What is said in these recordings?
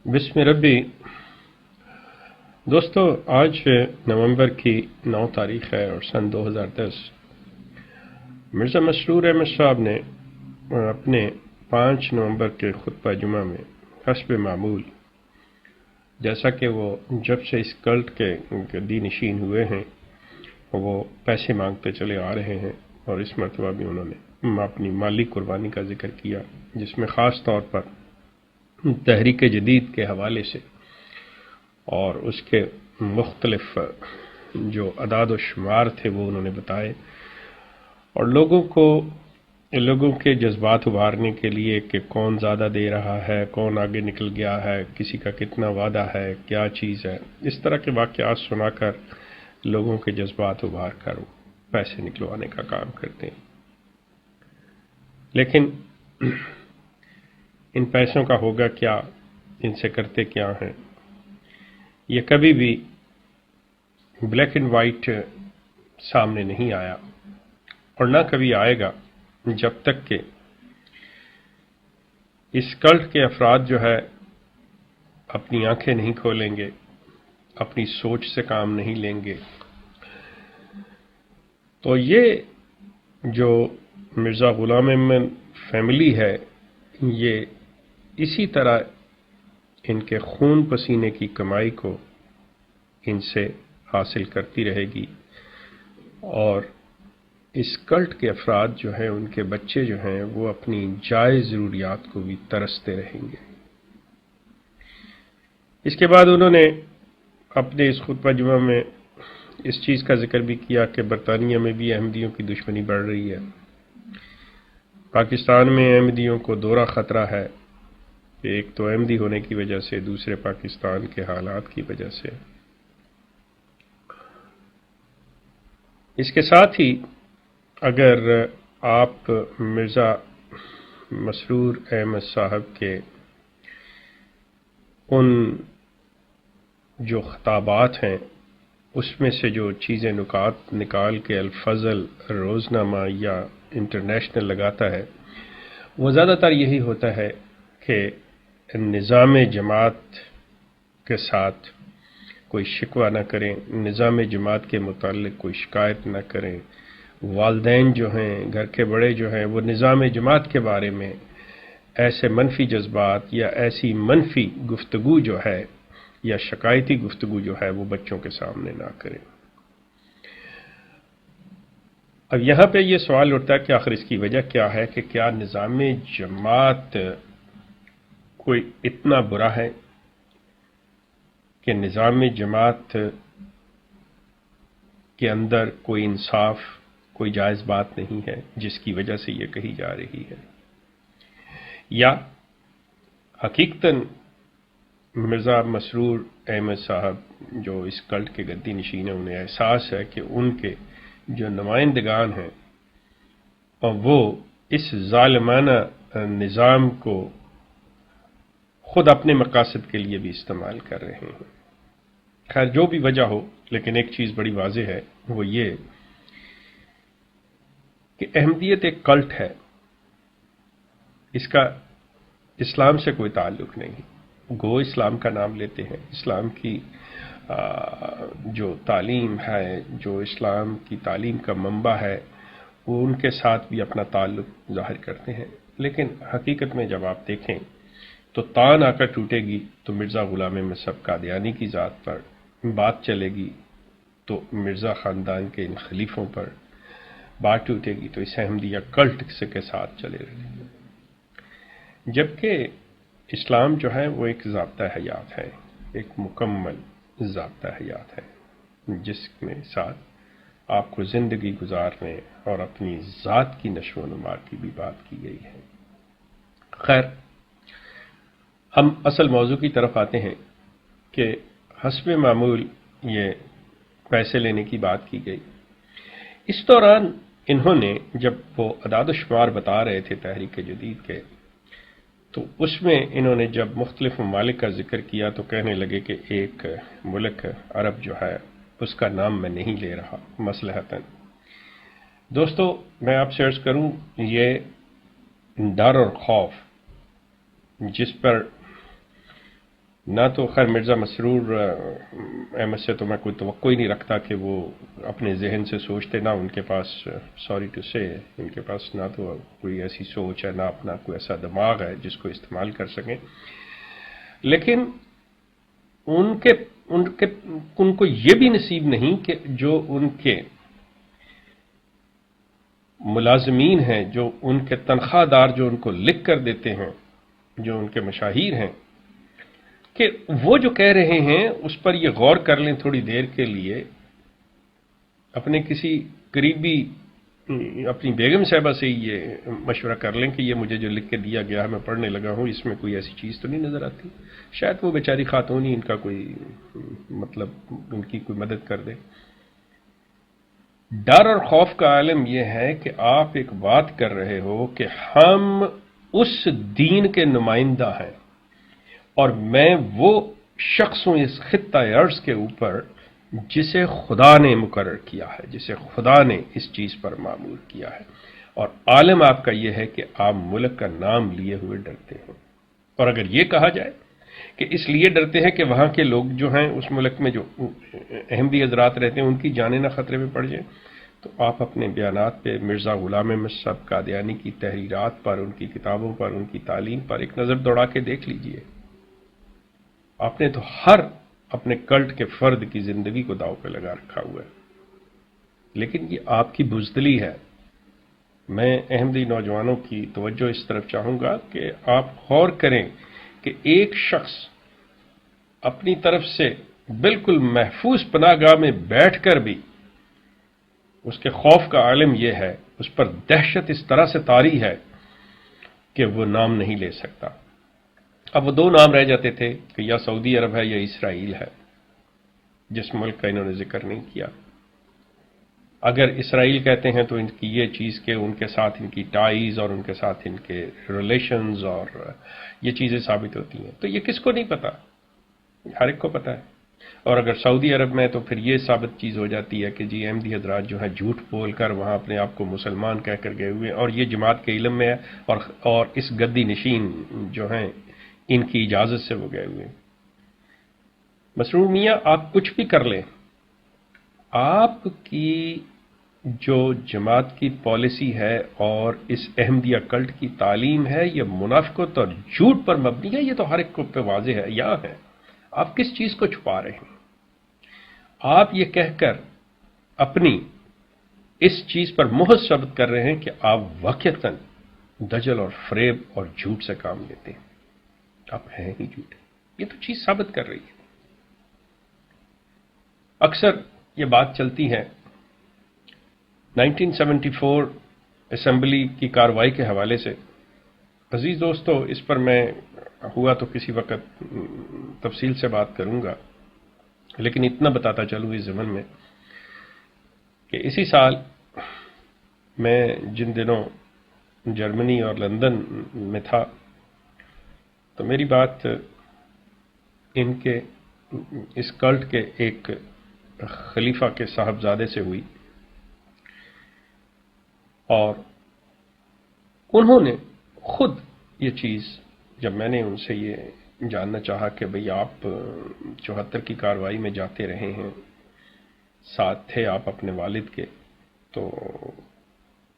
بسم ربی دوستو، آج نومبر کی 9 تاریخ ہے اور سن 2010 مرزا مسرور احمد صاحب نے اپنے 5 نومبر کے خطبہ جمعہ میں حسب معمول، جیسا کہ وہ جب سے اس کلٹ کے گدی نشین ہوئے ہیں وہ پیسے مانگتے چلے آ رہے ہیں، اور اس مرتبہ بھی انہوں نے اپنی مالی قربانی کا ذکر کیا، جس میں خاص طور پر تحریک جدید کے حوالے سے اور اس کے مختلف جو اعداد و شمار تھے وہ انہوں نے بتائے، اور لوگوں کے جذبات ابھارنے کے لیے کہ کون زیادہ دے رہا ہے، کون آگے نکل گیا ہے، کسی کا کتنا وعدہ ہے، کیا چیز ہے، اس طرح کے واقعات سنا کر لوگوں کے جذبات ابھار کر پیسے نکلوانے کا کام کرتے ہیں۔ لیکن ان پیسوں کا ہوگا کیا، ان سے کرتے کیا ہیں؟ یہ کبھی بھی بلیک اینڈ وائٹ سامنے نہیں آیا، اور نہ کبھی آئے گا جب تک کہ اس کلٹ کے افراد جو ہے اپنی آنکھیں نہیں کھولیں گے، اپنی سوچ سے کام نہیں لیں گے۔ تو یہ جو مرزا غلام احمد فیملی ہے، یہ اسی طرح ان کے خون پسینے کی کمائی کو ان سے حاصل کرتی رہے گی، اور اس کلٹ کے افراد جو ہیں، ان کے بچے جو ہیں، وہ اپنی جائز ضروریات کو بھی ترستے رہیں گے۔ اس کے بعد انہوں نے اپنے اس خطبہ جمعہ میں اس چیز کا ذکر بھی کیا کہ برطانیہ میں بھی احمدیوں کی دشمنی بڑھ رہی ہے، پاکستان میں احمدیوں کو دوہرا خطرہ ہے، ایک تو احمدی ہونے کی وجہ سے، دوسرے پاکستان کے حالات کی وجہ سے۔ اس کے ساتھ ہی اگر آپ مرزا مسرور احمد صاحب کے ان جو خطابات ہیں اس میں سے جو چیزیں نکات نکال کے الفضل روزنامہ یا انٹرنیشنل لگاتا ہے، وہ زیادہ تر یہی ہوتا ہے کہ نظام جماعت کے ساتھ کوئی شکوہ نہ کریں، نظام جماعت کے متعلق کوئی شکایت نہ کریں، والدین جو ہیں، گھر کے بڑے جو ہیں، وہ نظام جماعت کے بارے میں ایسے منفی جذبات یا ایسی منفی گفتگو جو ہے یا شکایتی گفتگو جو ہے وہ بچوں کے سامنے نہ کریں۔ اب یہاں پہ یہ سوال اٹھتا ہے کہ آخر اس کی وجہ کیا ہے، کہ کیا نظام جماعت کوئی اتنا برا ہے کہ نظام جماعت کے اندر کوئی انصاف، کوئی جائز بات نہیں ہے جس کی وجہ سے یہ کہی جا رہی ہے، یا حقیقتاً مرزا مسرور احمد صاحب جو اس کلٹ کے گدی نشین ہیں، انہیں احساس ہے کہ ان کے جو نمائندگان ہیں اور وہ اس ظالمانہ نظام کو خود اپنے مقاصد کے لیے بھی استعمال کر رہے ہیں۔ خیر جو بھی وجہ ہو، لیکن ایک چیز بڑی واضح ہے، وہ یہ کہ احمدیت ایک کلٹ ہے، اس کا اسلام سے کوئی تعلق نہیں۔ گو اسلام کا نام لیتے ہیں، اسلام کی جو تعلیم ہے، جو اسلام کی تعلیم کا منبع ہے، وہ ان کے ساتھ بھی اپنا تعلق ظاہر کرتے ہیں، لیکن حقیقت میں جب آپ دیکھیں تو تان آ کر ٹوٹے گی تو مرزا غلام احمد صاحب قادیانی کی ذات پر، بات چلے گی تو مرزا خاندان کے ان خلیفوں پر، بات ٹوٹے گی تو اس احمدیہ کلٹ کے ساتھ چلے رہے گی۔ جبکہ اسلام جو ہے وہ ایک ضابطہ حیات ہے، ایک مکمل ضابطہ حیات ہے، جس میں ساتھ آپ کو زندگی گزارنے اور اپنی ذات کی نشو و نما کی بھی بات کی گئی ہے۔ خیر، ہم اصل موضوع کی طرف آتے ہیں کہ حسب معمول یہ پیسے لینے کی بات کی گئی۔ اس دوران انہوں نے جب وہ اعداد و شمار بتا رہے تھے تحریک جدید کے، تو اس میں انہوں نے جب مختلف ممالک کا ذکر کیا تو کہنے لگے کہ ایک ملک عرب جو ہے اس کا نام میں نہیں لے رہا مصلحتاً۔ دوستو میں آپ سے عرض کروں، یہ ڈر اور خوف جس پر نہ تو خیر مرزا مسرور احمد سے تو میں کوئی توقع ہی نہیں رکھتا کہ وہ اپنے ذہن سے سوچتے، نہ ان کے پاس، سوری ٹو سے، ان کے پاس نہ تو کوئی ایسی سوچ ہے، نہ اپنا کوئی ایسا دماغ ہے جس کو استعمال کر سکیں. لیکن ان کو یہ بھی نصیب نہیں کہ جو ان کے ملازمین ہیں، جو ان کے تنخواہ دار جو ان کو لکھ کر دیتے ہیں، جو ان کے مشاہیر ہیں، کہ وہ جو کہہ رہے ہیں اس پر یہ غور کر لیں تھوڑی دیر کے لیے، اپنے کسی قریبی اپنی بیگم صاحبہ سے یہ مشورہ کر لیں کہ یہ مجھے جو لکھ کے دیا گیا ہے میں پڑھنے لگا ہوں، اس میں کوئی ایسی چیز تو نہیں نظر آتی. شاید وہ بیچاری خاتون ہی ان کا کوئی مطلب ان کی کوئی مدد کر دے. ڈر اور خوف کا عالم یہ ہے کہ آپ ایک بات کر رہے ہو کہ ہم اس دین کے نمائندہ ہیں، اور میں وہ شخص ہوں اس خطہ ارض کے اوپر جسے خدا نے مقرر کیا ہے، جسے خدا نے اس چیز پر معمور کیا ہے، اور عالم آپ کا یہ ہے کہ آپ ملک کا نام لیے ہوئے ڈرتے ہیں. اور اگر یہ کہا جائے کہ اس لیے ڈرتے ہیں کہ وہاں کے لوگ جو ہیں اس ملک میں جو احمدی حضرات رہتے ہیں ان کی جانیں نہ خطرے میں پڑ جائیں، تو آپ اپنے بیانات پہ مرزا غلام احمد صاحب قادیانی کی تحریرات پر، ان کی کتابوں پر، ان کی تعلیم پر ایک نظر دوڑا کے دیکھ لیجئے. آپ نے تو ہر اپنے کلٹ کے فرد کی زندگی کو داؤ پہ لگا رکھا ہوا ہے. لیکن یہ آپ کی بزدلی ہے. میں احمدی نوجوانوں کی توجہ اس طرف چاہوں گا کہ آپ غور کریں کہ ایک شخص اپنی طرف سے بالکل محفوظ پناہ گاہ میں بیٹھ کر بھی اس کے خوف کا عالم یہ ہے، اس پر دہشت اس طرح سے طاری ہے کہ وہ نام نہیں لے سکتا. اب وہ دو نام رہ جاتے تھے کہ یا سعودی عرب ہے یا اسرائیل ہے، جس ملک کا انہوں نے ذکر نہیں کیا. اگر اسرائیل کہتے ہیں تو ان کی یہ چیز کہ ان کے ساتھ ان کی ٹائیز اور ان کے ساتھ ان کے ریلیشنز اور یہ چیزیں ثابت ہوتی ہیں. تو یہ کس کو نہیں پتا؟ ہر ایک کو پتا ہے. اور اگر سعودی عرب میں تو پھر یہ ثابت چیز ہو جاتی ہے کہ جی احمدی حضرات جو ہیں جھوٹ بول کر وہاں اپنے آپ کو مسلمان کہہ کر گئے ہوئے ہیں، اور یہ جماعت کے علم میں ہے، اور اس گدی نشین جو ہیں ان کی اجازت سے وہ گئے ہوئے ہیں. مسرور میاں آپ کچھ بھی کر لیں، آپ کی جو جماعت کی پالیسی ہے اور اس احمدیہ کلٹ کی تعلیم ہے یہ منافقت اور جھوٹ پر مبنی ہے. یہ تو ہر ایک کو پہ واضح ہے، یہاں ہے. آپ کس چیز کو چھپا رہے ہیں؟ آپ یہ کہہ کر اپنی اس چیز پر مہر ثابت کر رہے ہیں کہ آپ واقعتاً دجل اور فریب اور جھوٹ سے کام لیتے ہیں. آپ ہیں ہی جھوٹ. یہ تو چیز ثابت کر رہی ہے. اکثر یہ بات چلتی ہے 1974 اسمبلی کی کارروائی کے حوالے سے. عزیز دوستو، اس پر میں ہوا تو کسی وقت تفصیل سے بات کروں گا، لیکن اتنا بتاتا چلوں اس ضمن میں کہ اسی سال میں جن دنوں جرمنی اور لندن میں تھا تو میری بات ان کے اس کلٹ کے ایک خلیفہ کے صاحبزادے سے ہوئی، اور انہوں نے خود یہ چیز، جب میں نے ان سے یہ جاننا چاہا کہ بھئی آپ 74 کی کارروائی میں جاتے رہے ہیں، ساتھ تھے آپ اپنے والد کے، تو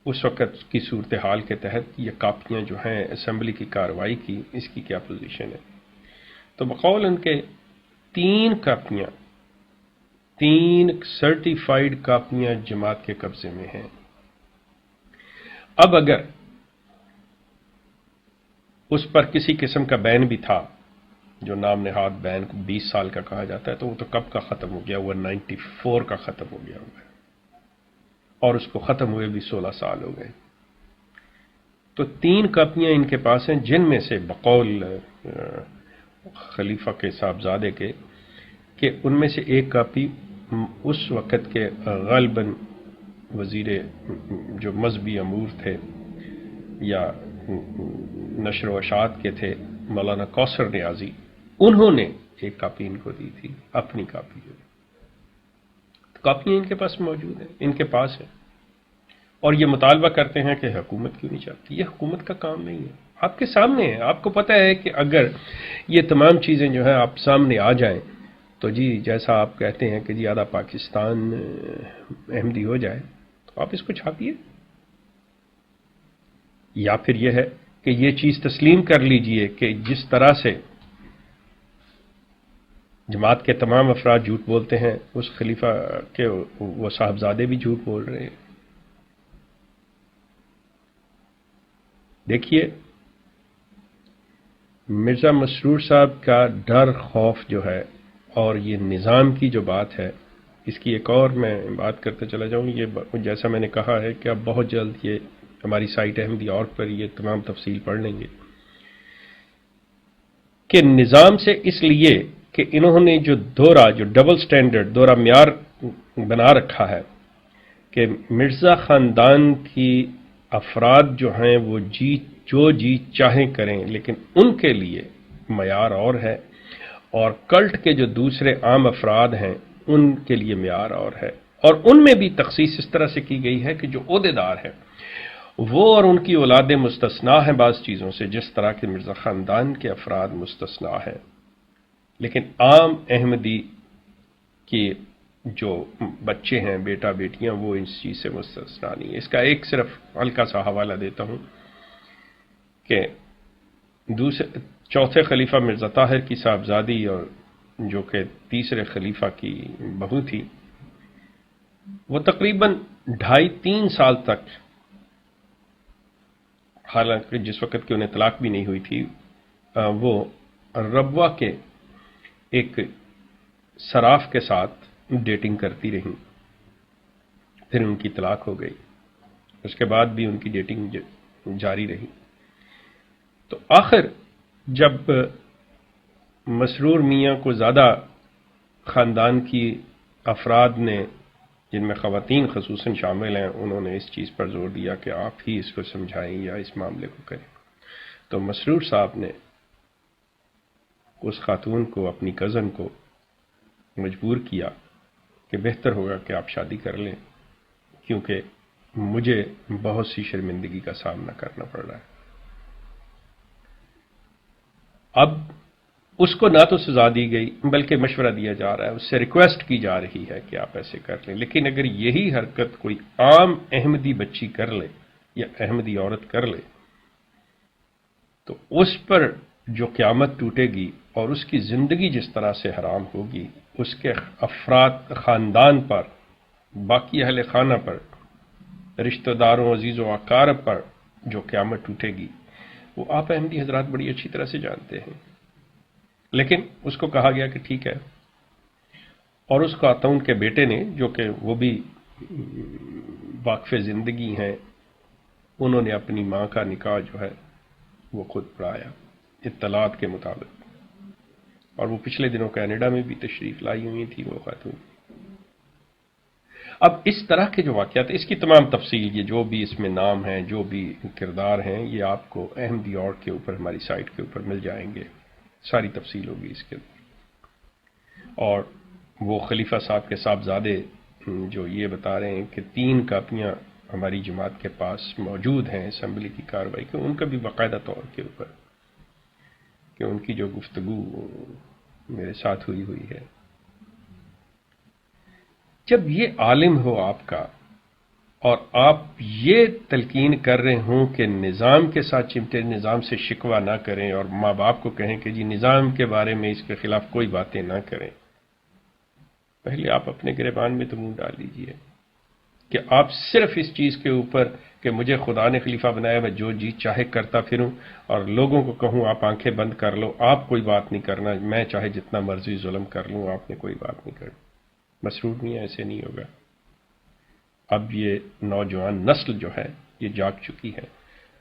اس وقت کی صورتحال کے تحت یہ کاپیاں جو ہیں اسمبلی کی کارروائی کی، اس کی کیا پوزیشن ہے؟ تو بقول ان کے 3 کاپیاں، 3 سرٹیفائیڈ کاپیاں جماعت کے قبضے میں ہیں. اب اگر اس پر کسی قسم کا بین بھی تھا، جو نام نہاد بین 20 سال کا کہا جاتا ہے، تو وہ تو کب کا ختم ہو گیا ہوا، 94 کا ختم ہو گیا ہوا ہے، اور اس کو ختم ہوئے بھی 16 سال ہو گئے. تو 3 کاپیاں ان کے پاس ہیں، جن میں سے بقول خلیفہ کے صاحبزادے کے کہ ان میں سے ایک کاپی اس وقت کے غالباً وزیر جو مذہبی امور تھے یا نشر و اشاعت کے تھے، مولانا کوثر نیازی، انہوں نے ایک کاپی ان کو دی تھی، اپنی کاپی. کاپیاں ان کے پاس موجود ہیں، ان کے پاس ہیں، اور یہ مطالبہ کرتے ہیں کہ حکومت کیوں نہیں چاہتی. یہ حکومت کا کام نہیں ہے. آپ کے سامنے ہے. آپ کو پتہ ہے کہ اگر یہ تمام چیزیں جو ہیں آپ سامنے آ جائیں تو جی جیسا آپ کہتے ہیں کہ جی آدھا پاکستان احمدی ہو جائے، تو آپ اس کو چھاپیے. یا پھر یہ ہے کہ یہ چیز تسلیم کر لیجئے کہ جس طرح سے جماعت کے تمام افراد جھوٹ بولتے ہیں، اس خلیفہ کے وہ صاحبزادے بھی جھوٹ بول رہے ہیں. دیکھیے مرزا مسرور صاحب کا ڈر خوف جو ہے اور یہ نظام کی جو بات ہے، اس کی ایک اور میں بات کرتے چلا جاؤں. یہ جیسا میں نے کہا ہے کہ اب بہت جلد یہ ہماری سائٹ احمدی اور پر یہ تمام تفصیل پڑھ لیں گے کہ نظام سے اس لیے کہ انہوں نے جو ڈبل سٹینڈرڈ دورہ معیار بنا رکھا ہے کہ مرزا خاندان کی افراد جو ہیں وہ جو جی چاہیں کریں، لیکن ان کے لیے معیار اور ہے، اور کلٹ کے جو دوسرے عام افراد ہیں ان کے لیے معیار اور ہے. اور ان میں بھی تخصیص اس طرح سے کی گئی ہے کہ جو عہدیدار ہیں وہ اور ان کی اولادیں مستثنا ہیں بعض چیزوں سے، جس طرح کے مرزا خاندان کے افراد مستثنا ہیں، لیکن عام احمدی کے جو بچے ہیں، بیٹا بیٹیاں، وہ اس چیز سے مستثنا نہیں ہے. اس کا ایک صرف ہلکا سا حوالہ دیتا ہوں کہ چوتھے خلیفہ مرزا طاہر کی صاحبزادی اور جو کہ تیسرے خلیفہ کی بہو تھی، وہ تقریباً 2.5-3 سال تک، حالانکہ جس وقت کہ انہیں طلاق بھی نہیں ہوئی تھی، وہ ربوہ کے ایک صراف کے ساتھ ڈیٹنگ کرتی رہیں. پھر ان کی طلاق ہو گئی، اس کے بعد بھی ان کی ڈیٹنگ جاری رہی. تو آخر جب مسرور میاں کو زیادہ خاندان کی افراد نے، جن میں خواتین خصوصاً شامل ہیں، انہوں نے اس چیز پر زور دیا کہ آپ ہی اس کو سمجھائیں یا اس معاملے کو کریں، تو مسرور صاحب نے اس خاتون کو، اپنی کزن کو مجبور کیا کہ بہتر ہوگا کہ آپ شادی کر لیں، کیونکہ مجھے بہت سی شرمندگی کا سامنا کرنا پڑ رہا ہے. اب اس کو نہ تو سزا دی گئی بلکہ مشورہ دیا جا رہا ہے، اس سے ریکویسٹ کی جا رہی ہے کہ آپ ایسے کر لیں. لیکن اگر یہی حرکت کوئی عام احمدی بچی کر لے یا احمدی عورت کر لے تو اس پر جو قیامت ٹوٹے گی اور اس کی زندگی جس طرح سے حرام ہوگی، اس کے افراد، خاندان پر، باقی اہل خانہ پر، رشتہ داروں، عزیز و اقارب پر جو قیامت ٹوٹے گی، وہ آپ احمدی حضرات بڑی اچھی طرح سے جانتے ہیں. لیکن اس کو کہا گیا کہ ٹھیک ہے، اور اس خاتون کے بیٹے نے، جو کہ وہ بھی واقف زندگی ہیں، انہوں نے اپنی ماں کا نکاح جو ہے وہ خود پڑھایا اطلاعات کے مطابق، اور وہ پچھلے دنوں کینیڈا میں بھی تشریف لائی ہوئی تھی وہ خاتون. اب اس طرح کے جو واقعات، اس کی تمام تفصیل، یہ جو بھی اس میں نام ہیں، جو بھی کردار ہیں، یہ آپ کو احمدی اور کے اوپر، ہماری سائٹ کے اوپر مل جائیں گے، ساری تفصیل ہوگی اس کے. اور وہ خلیفہ صاحب کے صاحبزادے جو یہ بتا رہے ہیں کہ 3 کاپیاں ہماری جماعت کے پاس موجود ہیں اسمبلی کی کارروائی کے، ان کا بھی باقاعدہ طور کے اوپر کہ ان کی جو گفتگو میرے ساتھ ہوئی ہے. جب یہ عالم ہو آپ کا اور آپ یہ تلقین کر رہے ہوں کہ نظام کے ساتھ چمٹے، نظام سے شکوہ نہ کریں، اور ماں باپ کو کہیں کہ جی نظام کے بارے میں اس کے خلاف کوئی باتیں نہ کریں، پہلے آپ اپنے گریبان میں تو منہ ڈال لیجئے کہ آپ صرف اس چیز کے اوپر کہ مجھے خدا نے خلیفہ بنایا، میں جو جی چاہے کرتا پھروں اور لوگوں کو کہوں آپ آنکھیں بند کر لو، آپ کوئی بات نہیں کرنا، میں چاہے جتنا مرضی ظلم کر لوں، آپ نے کوئی بات نہیں کرنی. مسرور میاں ایسے نہیں ہوگا. اب یہ نوجوان نسل جو ہے یہ جاگ چکی ہے.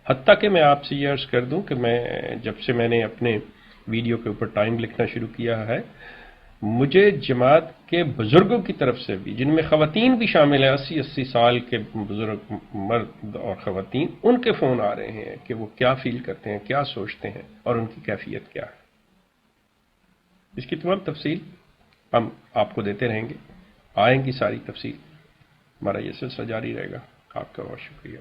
حتیٰ کہ میں آپ سے یہ عرض کر دوں کہ جب سے میں نے اپنے ویڈیو کے اوپر ٹائم لکھنا شروع کیا ہے، مجھے جماعت کے بزرگوں کی طرف سے بھی، جن میں خواتین بھی شامل ہیں، 80 سال کے بزرگ مرد اور خواتین، ان کے فون آ رہے ہیں کہ وہ کیا فیل کرتے ہیں، کیا سوچتے ہیں، اور ان کی کیفیت کیا ہے. اس کی تمام تفصیل ہم آپ کو دیتے رہیں گے، آئیں گی ساری تفصیل. ہمارا یہ سلسلہ جاری رہے گا. آپ کا بہت شکریہ.